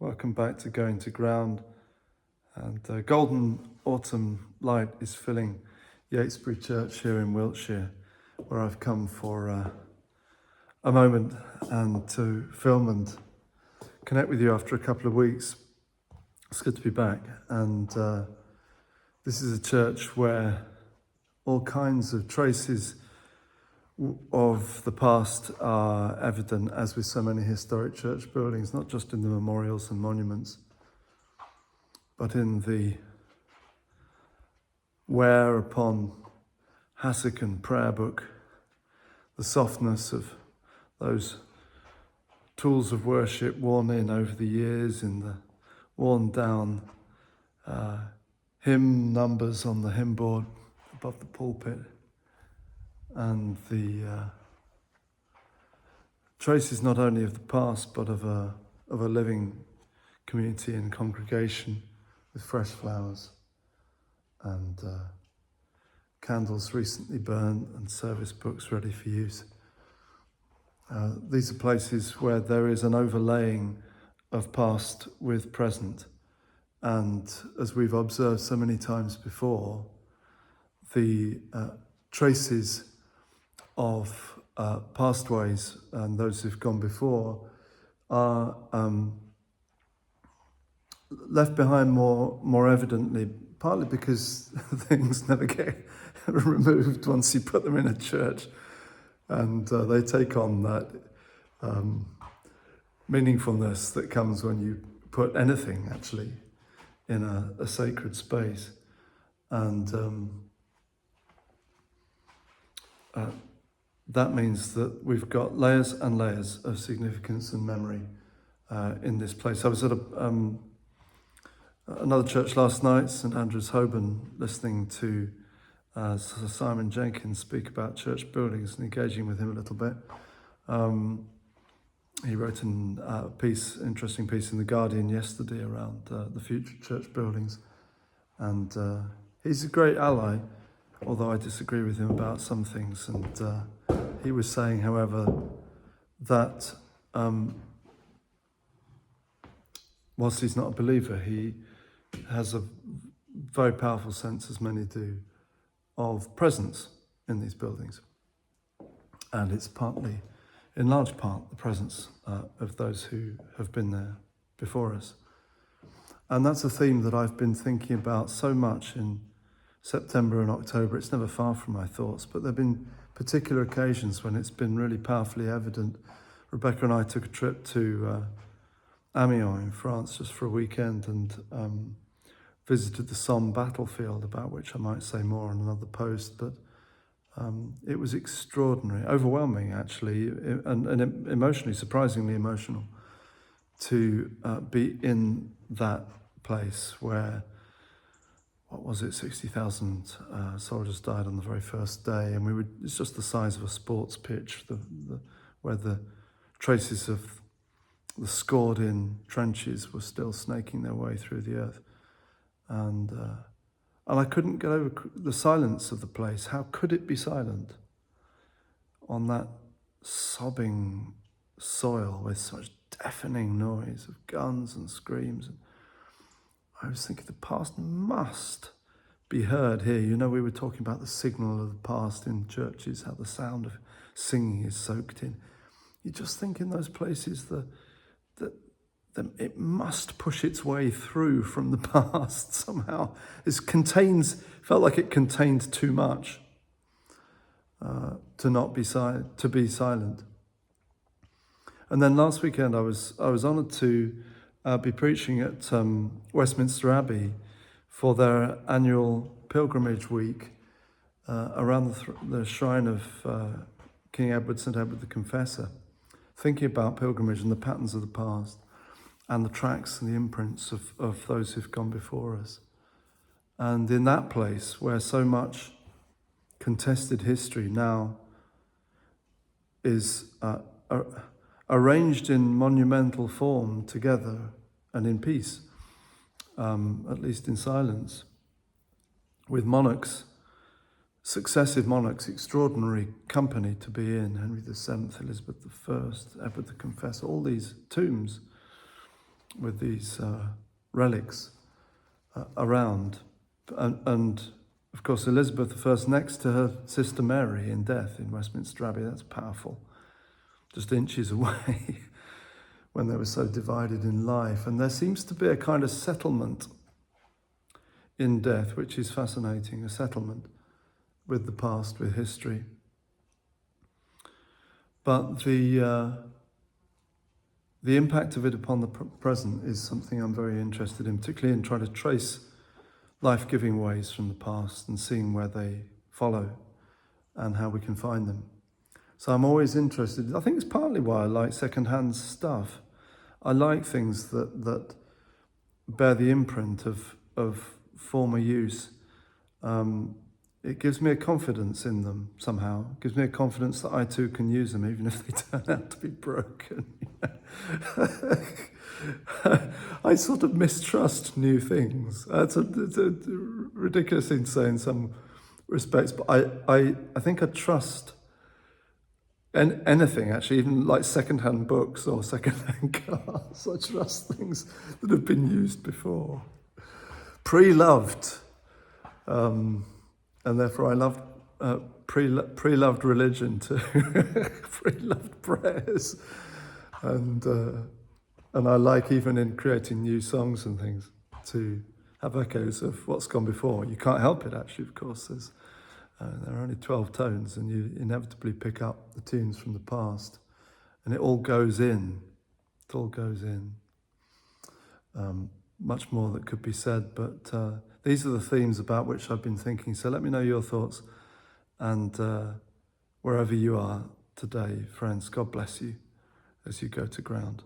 Welcome back to Going to Ground. And golden autumn light is filling Yatesbury Church here in Wiltshire, where I've come for a moment and to film and connect with you after a couple of weeks. It's good to be back. And this is a church where all kinds of traces of the past are evident, as with so many historic church buildings, not just in the memorials and monuments, but in the wear upon hassock and prayer book, the softness of those tools of worship worn in over the years, in the worn down hymn numbers on the hymn board above the pulpit, and the traces not only of the past but of a living community and congregation with fresh flowers and candles recently burned and service books ready for use. These are places where there is an overlaying of past with present, and as we've observed so many times before, the traces of past ways and those who've gone before are left behind more evidently, partly because things never get removed once you put them in a church, and they take on that meaningfulness that comes when you put anything actually in a sacred space. And that means that we've got layers and layers of significance and memory in this place. I was at another church last night, St Andrew's Holborn, listening to Sir Simon Jenkins speak about church buildings and engaging with him a little bit. He wrote an interesting piece in The Guardian yesterday around the future church buildings. And he's a great ally, although I disagree with him about some things. And he was saying, however, that whilst he's not a believer, he has a very powerful sense, as many do, of presence in these buildings. And it's partly, in large part, the presence of those who have been there before us. And that's a theme that I've been thinking about so much in September and October. It's never far from my thoughts, but there have been particular occasions when it's been really powerfully evident. Rebecca and I took a trip to Amiens in France just for a weekend and visited the Somme battlefield, about which I might say more on another post, but it was extraordinary, overwhelming actually, and emotionally, surprisingly emotional, to be in that place where, 60,000 soldiers died on the very first day, and it's just the size of a sports pitch, where the traces of the scored-in trenches were still snaking their way through the earth. And I couldn't get over the silence of the place. How could it be silent on that sobbing soil with such deafening noise of guns and screams? And I was thinking the past must be heard here. You know, we were talking about the signal of the past in churches, how the sound of singing is soaked in. You just think in those places that it must push its way through from the past somehow. Felt like it contained too much to be silent. And then last weekend I was honoured to be preaching at Westminster Abbey for their annual pilgrimage week around the shrine of King Edward, St Edward the Confessor, thinking about pilgrimage and the patterns of the past and the tracks and the imprints of those who've gone before us. And in that place where so much contested history now is arranged in monumental form together and in peace, at least in silence, with monarchs, successive monarchs, extraordinary company to be in, Henry VII, Elizabeth I, Edward the Confessor, all these tombs with these relics around. And of course, Elizabeth I next to her sister Mary in death in Westminster Abbey, that's powerful. Just inches away when they were so divided in life. And there seems to be a kind of settlement in death, which is fascinating, a settlement with the past, with history. But the impact of it upon the present is something I'm very interested in, particularly in trying to trace life-giving ways from the past and seeing where they follow and how we can find them. So I'm always interested. I think it's partly why I like second-hand stuff. I like things that bear the imprint of former use. It gives me a confidence in them somehow. It gives me a confidence that I too can use them, even if they turn out to be broken. I sort of mistrust new things. It's a ridiculous thing to say in some respects, but I think I trust anything, actually, even like second-hand books or second-hand cars. I trust things that have been used before. Pre-loved. And therefore I love pre-loved religion too, pre-loved prayers. And I like, even in creating new songs and things, to have echoes of what's gone before. You can't help it, actually, of course. There are only 12 tones, and you inevitably pick up the tunes from the past. And it all goes in. It all goes in. Much more that could be said, but these are the themes about which I've been thinking. So let me know your thoughts. And wherever you are today, friends, God bless you as you go to ground.